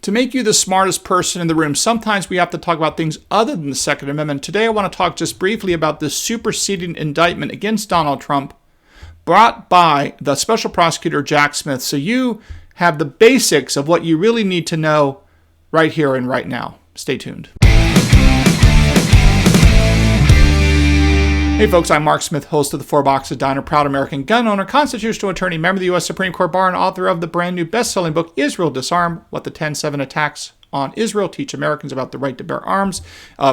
To make you the smartest person in the room, sometimes we have to talk about things other than the Second Amendment. Today I want to talk just briefly about this superseding indictment against Donald Trump brought by the special prosecutor Jack Smith, so you have the basics of what you really need to know right here and right now. Stay tuned. Hey folks, I'm Mark Smith, host of the Four Boxes Diner, proud American gun owner, constitutional attorney, member of the U.S. Supreme Court Bar, and author of the brand new best-selling book, Israel Disarmed: What the 10/7 Attacks on Israel Teach Americans About the Right to Bear Arms.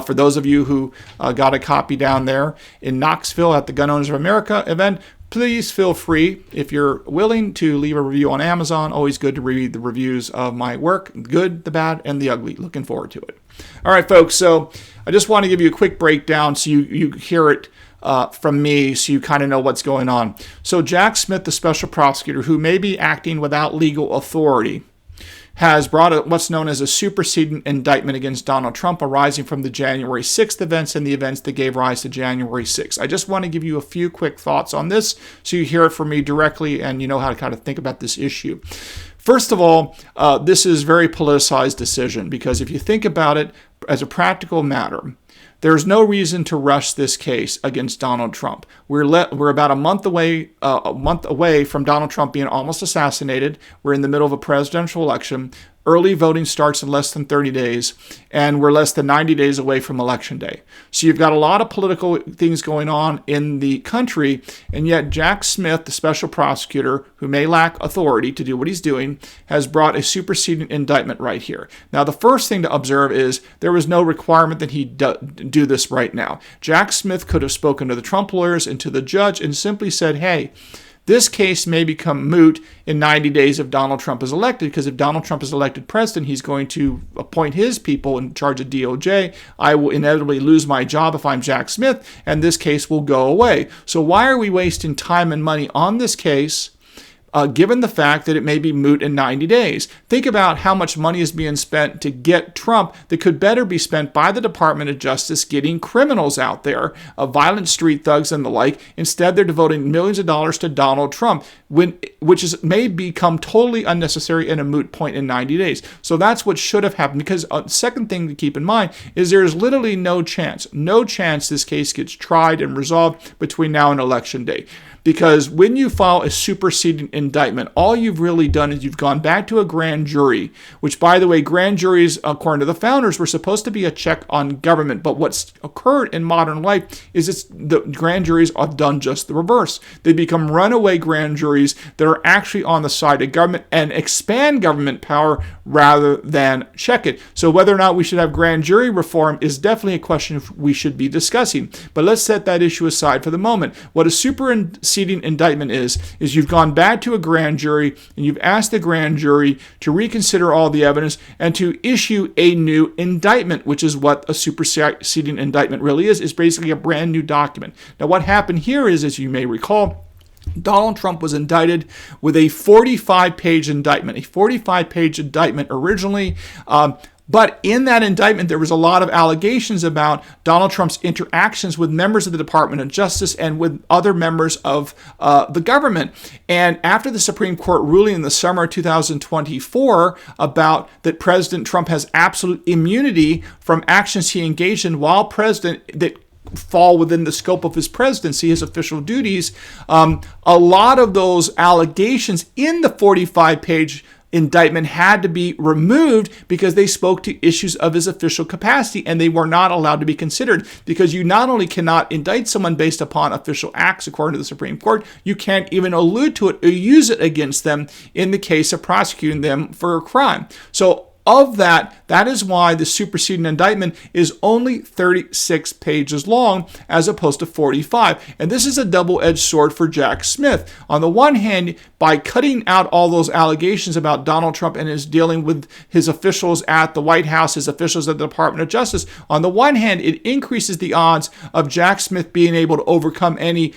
For those of you who got a copy down there in Knoxville at the Gun Owners of America event, please feel free, if you're willing, to leave a review on Amazon. Always good to read the reviews of my work, good, the bad, and the ugly. Looking forward to it. All right, folks, so I just want to give you a quick breakdown so you hear it from me, so you kind of know what's going on. So Jack Smith, the special prosecutor, who may be acting without legal authority, has brought what's known as a superseding indictment against Donald Trump arising from the January 6th events and the events that gave rise to January 6th. I just want to give you a few quick thoughts on this so you hear it from me directly and you know how to kind of think about this issue. First of all, this is a very politicized decision because if you think about it as a practical matter, there's no reason to rush this case against Donald Trump. We're about a month away from Donald Trump being almost assassinated. We're in the middle of a presidential election. Early voting starts in less than 30 days, and we're less than 90 days away from Election Day. So you've got a lot of political things going on in the country, and yet Jack Smith, the special prosecutor, who may lack authority to do what he's doing, has brought a superseding indictment right here. Now, the first thing to observe is there was no requirement that he do this right now. Jack Smith could have spoken to the Trump lawyers and to the judge and simply said, hey, this case may become moot in 90 days if Donald Trump is elected, because if Donald Trump is elected president, he's going to appoint his people in charge of DOJ. I will inevitably lose my job if I'm Jack Smith, and this case will go away. So why are we wasting time and money on this case, given the fact that it may be moot in 90 days? Think about how much money is being spent to get Trump that could better be spent by the Department of Justice getting criminals out there, violent street thugs and the like. Instead, they're devoting millions of dollars to Donald Trump, which may become totally unnecessary and a moot point in 90 days. So that's what should have happened, because a second thing to keep in mind is there is literally no chance this case gets tried and resolved between now and Election Day. Because when you file a superseding indictment, all you've really done is you've gone back to a grand jury, which, by the way, grand juries, according to the founders, were supposed to be a check on government. But what's occurred in modern life is the grand juries have done just the reverse. They become runaway grand juries that are actually on the side of government and expand government power rather than check it. So whether or not we should have grand jury reform is definitely a question we should be discussing. But let's set that issue aside for the moment. What a superseding indictment is you've gone back to a grand jury and you've asked the grand jury to reconsider all the evidence and to issue a new indictment, which is what a superseding indictment really is. It's basically a brand new document. Now, what happened here is, as you may recall, Donald Trump was indicted with a 45-page indictment originally. But in that indictment, there was a lot of allegations about Donald Trump's interactions with members of the Department of Justice and with other members of the government. And after the Supreme Court ruling in the summer of 2024 about that President Trump has absolute immunity from actions he engaged in while president that fall within the scope of his presidency, his official duties, a lot of those allegations in the 45-page indictment had to be removed because they spoke to issues of his official capacity, and they were not allowed to be considered, because you not only cannot indict someone based upon official acts according to the Supreme Court, you can't even allude to it or use it against them in the case of prosecuting them for a crime. So of that is why the superseding indictment is only 36 pages long as opposed to 45. And this is a double-edged sword for Jack Smith. On the one hand, by cutting out all those allegations about Donald Trump and his dealing with his officials at the White House, his officials at the Department of Justice, on the one hand, it increases the odds of Jack Smith being able to overcome any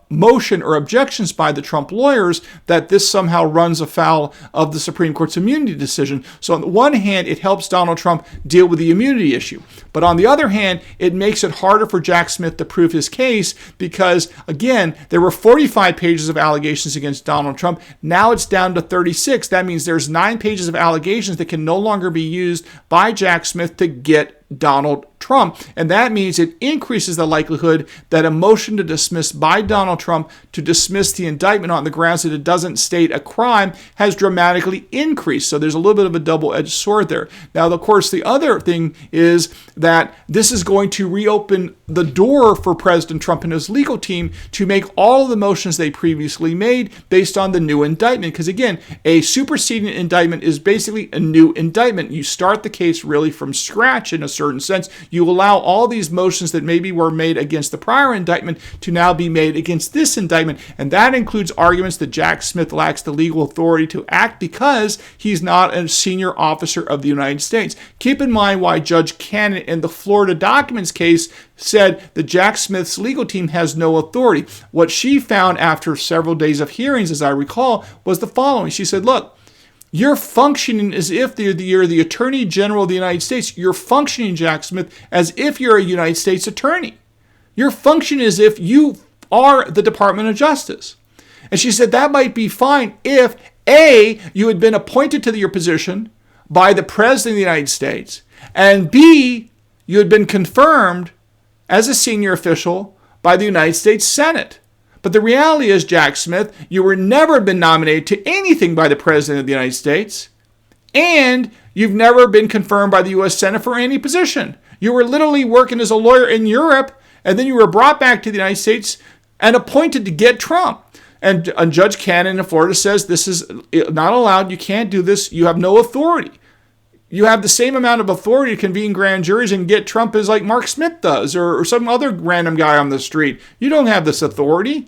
motion or objections by the Trump lawyers that this somehow runs afoul of the Supreme Court's immunity decision. So on the one hand, it helps Donald Trump deal with the immunity issue. But on the other hand, it makes it harder for Jack Smith to prove his case because, again, there were 45 pages of allegations against Donald Trump. Now it's down to 36. That means there's 9 pages of allegations that can no longer be used by Jack Smith to get Donald Trump. And that means it increases the likelihood that a motion to dismiss by Donald Trump to dismiss the indictment on the grounds that it doesn't state a crime has dramatically increased. So there's a little bit of a double-edged sword there. Now, of course, the other thing is that this is going to reopen the door for President Trump and his legal team to make all of the motions they previously made based on the new indictment. Because again, a superseding indictment is basically a new indictment. You start the case really from scratch in a certain sense. You allow all these motions that maybe were made against the prior indictment to now be made against this indictment. And that includes arguments that Jack Smith lacks the legal authority to act because he's not a senior officer of the United States. Keep in mind why Judge Cannon in the Florida Documents case said that Jack Smith's legal team has no authority. What she found after several days of hearings, as I recall, was the following. She said, look, you're functioning as if you're the Attorney General of the United States. You're functioning, Jack Smith, as if you're a United States attorney. You're functioning as if you are the Department of Justice. And she said that might be fine if, A, you had been appointed to your position by the President of the United States, and B, you had been confirmed as a senior official by the United States Senate. But the reality is, Jack Smith, you were never been nominated to anything by the President of the United States, and you've never been confirmed by the U.S. Senate for any position. You were literally working as a lawyer in Europe, and then you were brought back to the United States and appointed to get Trump. And Judge Cannon in Florida says this is not allowed. You can't do this. You have no authority. You have the same amount of authority to convene grand juries and get Trump as like Mark Smith does or some other random guy on the street. You don't have this authority.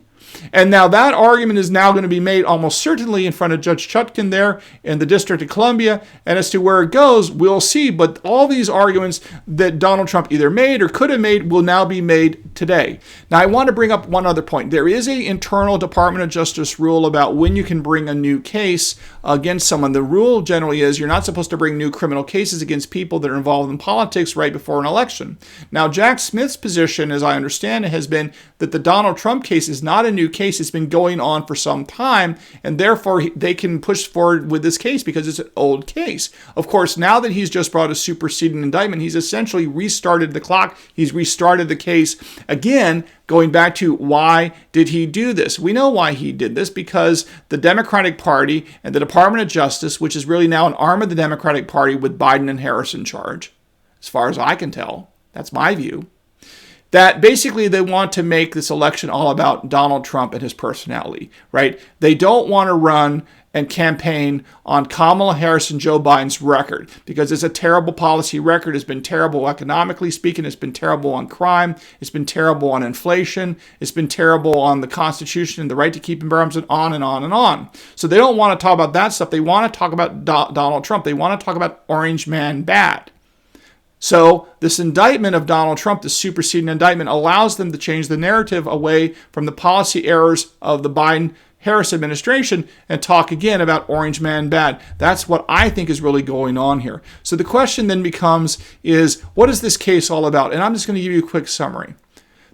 And now that argument is now going to be made almost certainly in front of Judge Chutkan there in the District of Columbia. And as to where it goes, we'll see. But all these arguments that Donald Trump either made or could have made will now be made today. Now, I want to bring up one other point. There is an internal Department of Justice rule about when you can bring a new case against someone. The rule generally is you're not supposed to bring new criminal cases against people that are involved in politics right before an election. Now, Jack Smith's position, as I understand it, has been that the Donald Trump case is not a new case. It's been going on for some time, and therefore they can push forward with this case because it's an old case. Of course, now that he's just brought a superseding indictment, he's essentially restarted the clock. He's restarted the case again, going back to why did he do this? We know why he did this because the Democratic Party and the Department of Justice, which is really now an arm of the Democratic Party with Biden and Harris in charge, as far as I can tell, that's my view, that basically they want to make this election all about Donald Trump and his personality, right? They don't want to run and campaign on Kamala Harris and Joe Biden's record because it's a terrible policy record. It's been terrible economically speaking. It's been terrible on crime. It's been terrible on inflation. It's been terrible on the Constitution and the right to keep and bear arms and on and on and on. So they don't want to talk about that stuff. They want to talk about Donald Trump. They want to talk about Orange Man bad. So this indictment of Donald Trump, the superseding indictment, allows them to change the narrative away from the policy errors of the Biden-Harris administration and talk again about Orange Man bad. That's what I think is really going on here. So the question then becomes is, what is this case all about? And I'm just going to give you a quick summary.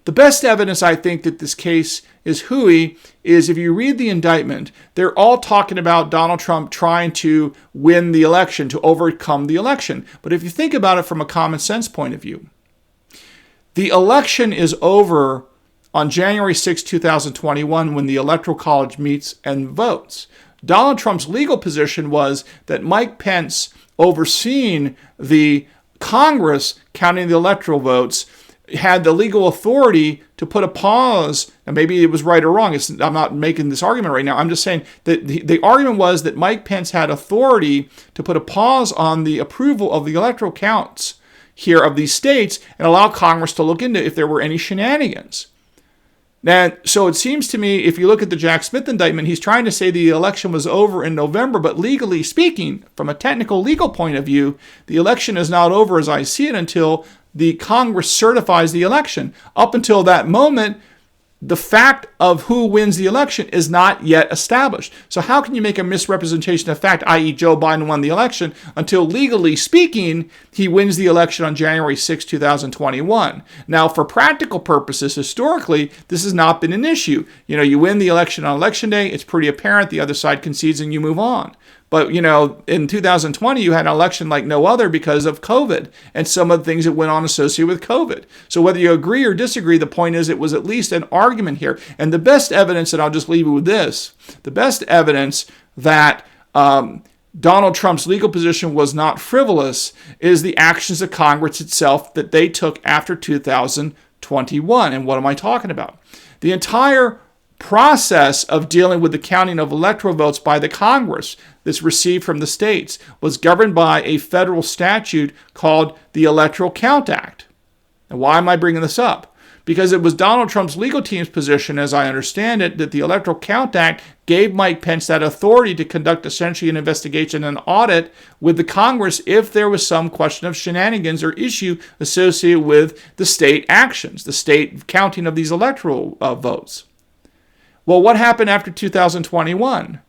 The best evidence I think that this case is hooey is if you read the indictment, they're all talking about Donald Trump trying to win the election, to overcome the election. But if you think about it from a common sense point of view, the election is over on January 6, 2021 when the Electoral College meets and votes. Donald Trump's legal position was that Mike Pence, overseeing the Congress counting the electoral votes, had the legal authority to put a pause, and maybe it was right or wrong. I'm not making this argument right now. I'm just saying that the argument was that Mike Pence had authority to put a pause on the approval of the electoral counts here of these states and allow Congress to look into if there were any shenanigans. Now, so it seems to me, if you look at the Jack Smith indictment, he's trying to say the election was over in November, but legally speaking, from a technical legal point of view, the election is not over as I see it until the Congress certifies the election. Up until that moment, the fact of who wins the election is not yet established. So how can you make a misrepresentation of fact, i.e. Joe Biden won the election, until legally speaking, he wins the election on January 6, 2021? Now, for practical purposes, historically, this has not been an issue. You win the election on election day, it's pretty apparent, the other side concedes and you move on. But, in 2020, you had an election like no other because of COVID and some of the things that went on associated with COVID. So whether you agree or disagree, the point is it was at least an argument here. And the best evidence, and I'll just leave you with this, the best evidence that Donald Trump's legal position was not frivolous is the actions of Congress itself that they took after 2021. And what am I talking about? The entire process of dealing with the counting of electoral votes by the Congress that's received from the states was governed by a federal statute called the Electoral Count Act. And why am I bringing this up? Because it was Donald Trump's legal team's position, as I understand it, that the Electoral Count Act gave Mike Pence that authority to conduct essentially an investigation and audit with the Congress if there was some question of shenanigans or issue associated with the state actions, the state counting of these electoral votes. Well, what happened after 2021?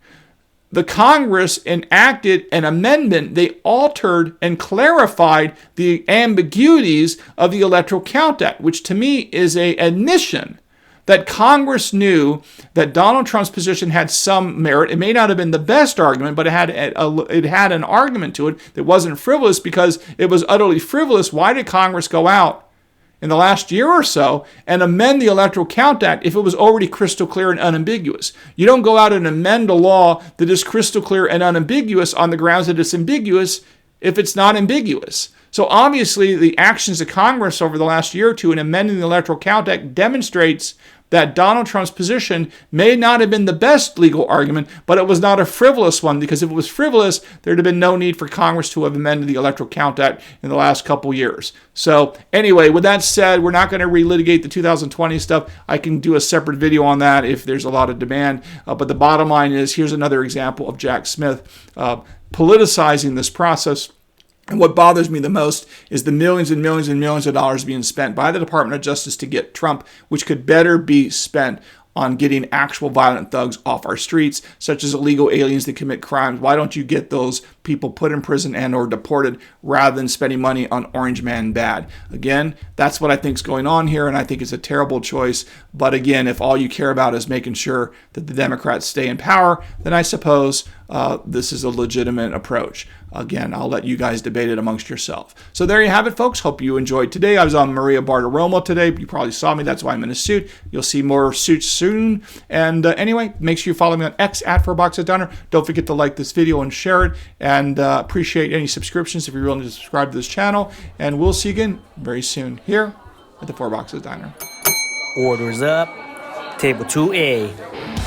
The Congress enacted an amendment. They altered and clarified the ambiguities of the Electoral Count Act, which to me is an admission that Congress knew that Donald Trump's position had some merit. It may not have been the best argument, but it had an argument to it that wasn't frivolous. Because it was utterly frivolous, why did Congress go out in the last year or so and amend the Electoral Count Act if it was already crystal clear and unambiguous? You don't go out and amend a law that is crystal clear and unambiguous on the grounds that it's ambiguous if it's not ambiguous. So obviously the actions of Congress over the last year or two in amending the Electoral Count Act demonstrates that Donald Trump's position may not have been the best legal argument, but it was not a frivolous one, because if it was frivolous, there'd have been no need for Congress to have amended the Electoral Count Act in the last couple years. So anyway, with that said, we're not going to relitigate the 2020 stuff. I can do a separate video on that if there's a lot of demand. But the bottom line is, here's another example of Jack Smith politicizing this process. And what bothers me the most is the millions and millions and millions of dollars being spent by the Department of Justice to get Trump, which could better be spent on getting actual violent thugs off our streets, such as illegal aliens that commit crimes. Why don't you get those people put in prison and or deported rather than spending money on Orange Man bad? Again, that's what I think is going on here, and I think it's a terrible choice. But again, if all you care about is making sure that the Democrats stay in power, then I suppose this is a legitimate approach. Again, I'll let you guys debate it amongst yourself. So there you have it, folks. Hope you enjoyed today. I was on Maria Bartiromo today. You probably saw me. That's why I'm in a suit. You'll see more suits soon. And anyway, make sure you follow me on X at @4boxofdonner. Don't forget to like this video and share it. And appreciate any subscriptions if you're willing to subscribe to this channel. And we'll see you again very soon here at the 4 Boxes Diner. Orders up. Table 2A.